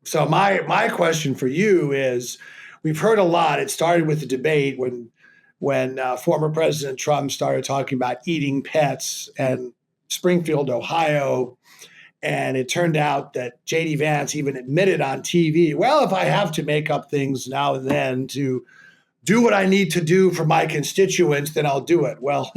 So my question for you is, we've heard a lot. It started with the debate when former President Trump started talking about eating pets and Springfield, Ohio, and it turned out that JD Vance even admitted on TV, well, if I have to make up things now and then to do what I need to do for my constituents, then I'll do it. Well,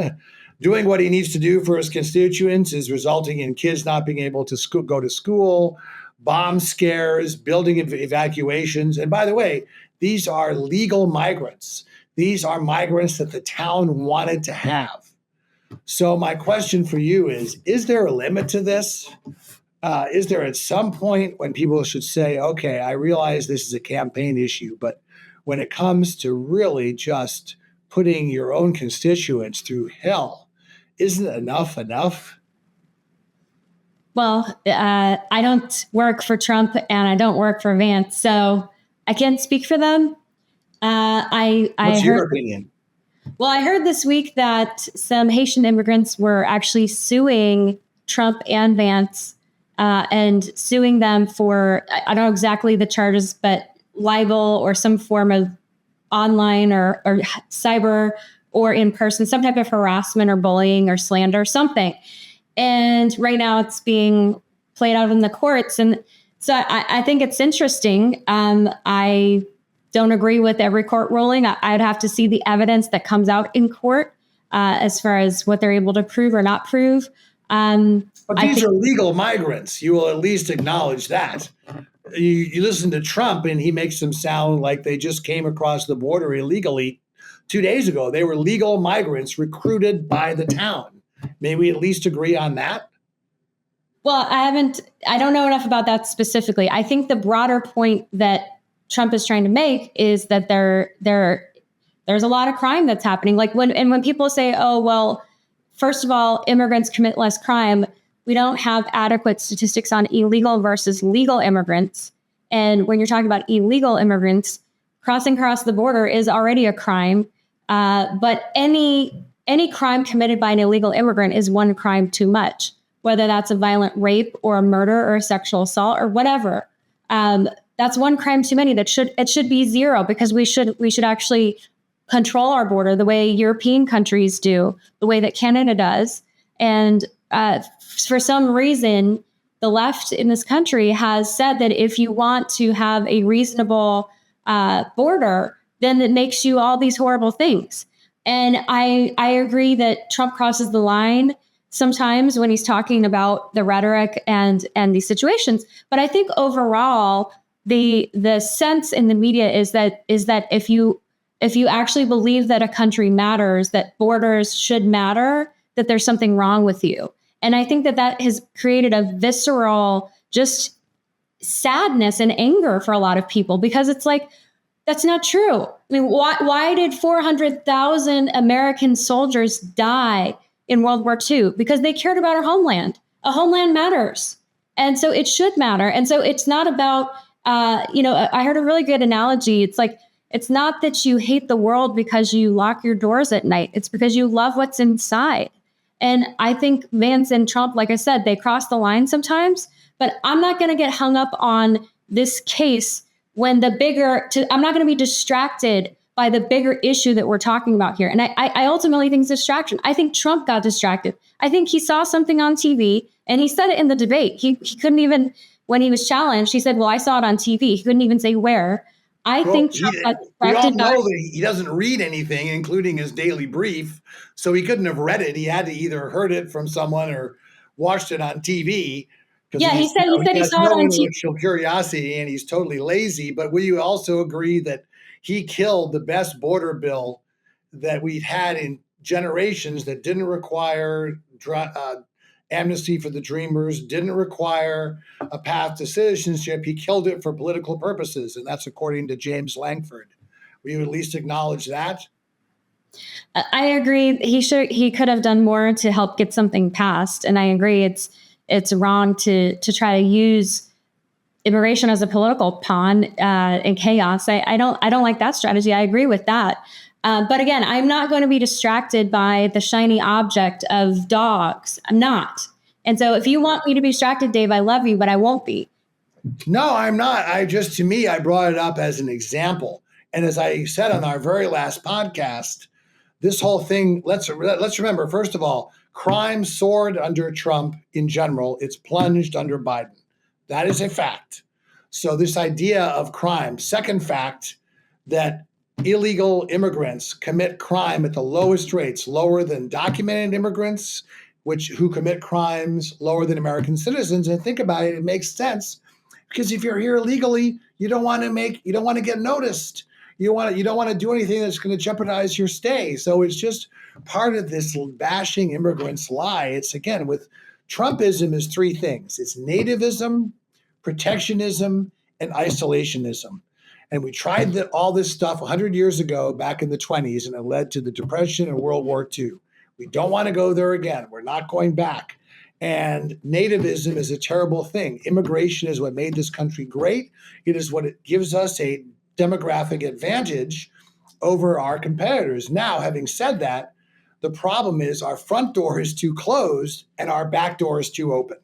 doing what he needs to do for his constituents is resulting in kids not being able to go to school, bomb scares, building evacuations. And by the way, these are legal migrants. These are migrants that the town wanted to have. So my question for you is there a limit to this? Is there at some point when people should say, okay, I realize this is a campaign issue, but when it comes to really just putting your own constituents through hell, isn't enough enough? Well, I don't work for Trump and I don't work for Vance, so I can't speak for them. What's your opinion? Well, I heard this week that some Haitian immigrants were actually suing Trump and Vance and suing them for, I don't know exactly the charges, but libel or some form of online or cyber or in person, some type of harassment or bullying or slander or something. And right now it's being played out in the courts. And so I think it's interesting. I don't agree with every court ruling. I'd have to see the evidence that comes out in court as far as what they're able to prove or not prove. But these are legal migrants. You will at least acknowledge that. You listen to Trump and he makes them sound like they just came across the border illegally 2 days ago. They were legal migrants recruited by the town. May we at least agree on that? Well, I don't know enough about that specifically. I think the broader point that Trump is trying to make is that there's a lot of crime that's happening. Like when people say, oh, well, first of all, immigrants commit less crime, we don't have adequate statistics on illegal versus legal immigrants. And when you're talking about illegal immigrants, crossing across the border is already a crime. But any crime committed by an illegal immigrant is one crime too much, whether that's a violent rape or a murder or a sexual assault or whatever. That's one crime too many. It should be zero, because we should actually control our border the way European countries do, the way that Canada does. And for some reason, the left in this country has said that if you want to have a reasonable border, then it makes you all these horrible things. And I agree that Trump crosses the line sometimes when he's talking about the rhetoric and these situations. But I think overall, the sense in the media is that if you actually believe that a country matters, that borders should matter, that there's something wrong with you. And I think that has created a visceral just sadness and anger for a lot of people, because it's like, that's not true. I mean, why did 400,000 American soldiers die in World War II? Because they cared about our homeland. A homeland matters. And so it should matter. And so it's not about, I heard a really good analogy. It's like, it's not that you hate the world because you lock your doors at night. It's because you love what's inside. And I think Vance and Trump, like I said, they cross the line sometimes, but I'm not going to get hung up on this case when I'm not going to be distracted by the bigger issue that we're talking about here. And I ultimately think it's distraction. I think Trump got distracted. I think he saw something on TV and he said it in the debate. He couldn't even, when he was challenged, he said, well, I saw it on TV. He couldn't even say where. I think Trump got distracted. We all know that he doesn't read anything, including his daily brief. So he couldn't have read it. He had to either heard it from someone or watched it on TV. Yeah, he said he saw it on TV. Intellectual curiosity, and he's totally lazy. But will you also agree that he killed the best border bill that we've had in generations, that didn't require amnesty for the Dreamers, didn't require a path to citizenship? He killed it for political purposes, and that's according to James Langford. Will you at least acknowledge that? I agree. He could have done more to help get something passed, and I agree it's wrong to try to use immigration as a political pawn in chaos. I don't like that strategy. I agree with that. But again, I'm not going to be distracted by the shiny object of dogs. I'm not. And so if you want me to be distracted, Dave, I love you, but I won't be. No, I'm not. To me, I brought it up as an example. And as I said on our very last podcast, this whole thing, let's remember, first of all, crime soared under Trump in general. It's plunged under Biden. That is a fact. So this idea of crime, second fact, that illegal immigrants commit crime at the lowest rates, lower than documented immigrants, who commit crimes lower than American citizens. And think about it, it makes sense because if you're here illegally, you don't want to get noticed. You don't want to do anything that's going to jeopardize your stay. So it's just part of this bashing immigrants lie. It's again with Trumpism is three things. It's nativism, protectionism, and isolationism. And we tried all this stuff 100 years ago back in the 20s, and it led to the Depression and World War II. We don't want to go there again. We're not going back. And nativism is a terrible thing. Immigration is what made this country great. It is what it gives us a demographic advantage over our competitors. Now, having said that, the problem is our front door is too closed and our back door is too open.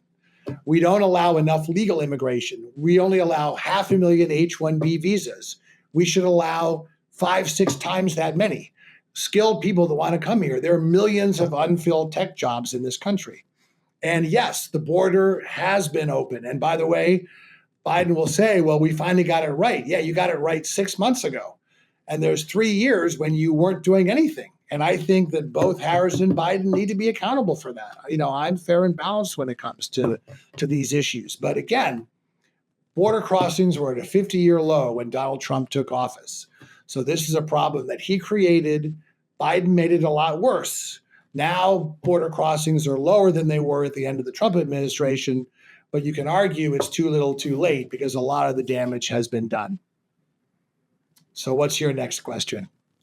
We don't allow enough legal immigration. We only allow 500,000 H-1B visas. We should allow 5-6 times that many skilled people that want to come here. There are millions of unfilled tech jobs in this country. And yes, the border has been open. And by the way, Biden will say, well, we finally got it right. Yeah, you got it right 6 months ago. And there's 3 years when you weren't doing anything. And I think that both Harris and Biden need to be accountable for that. I'm fair and balanced when it comes to these issues. But again, border crossings were at a 50-year low when Donald Trump took office. So this is a problem that he created. Biden made it a lot worse. Now border crossings are lower than they were at the end of the Trump administration. But you can argue it's too little too late because a lot of the damage has been done. So what's your next question?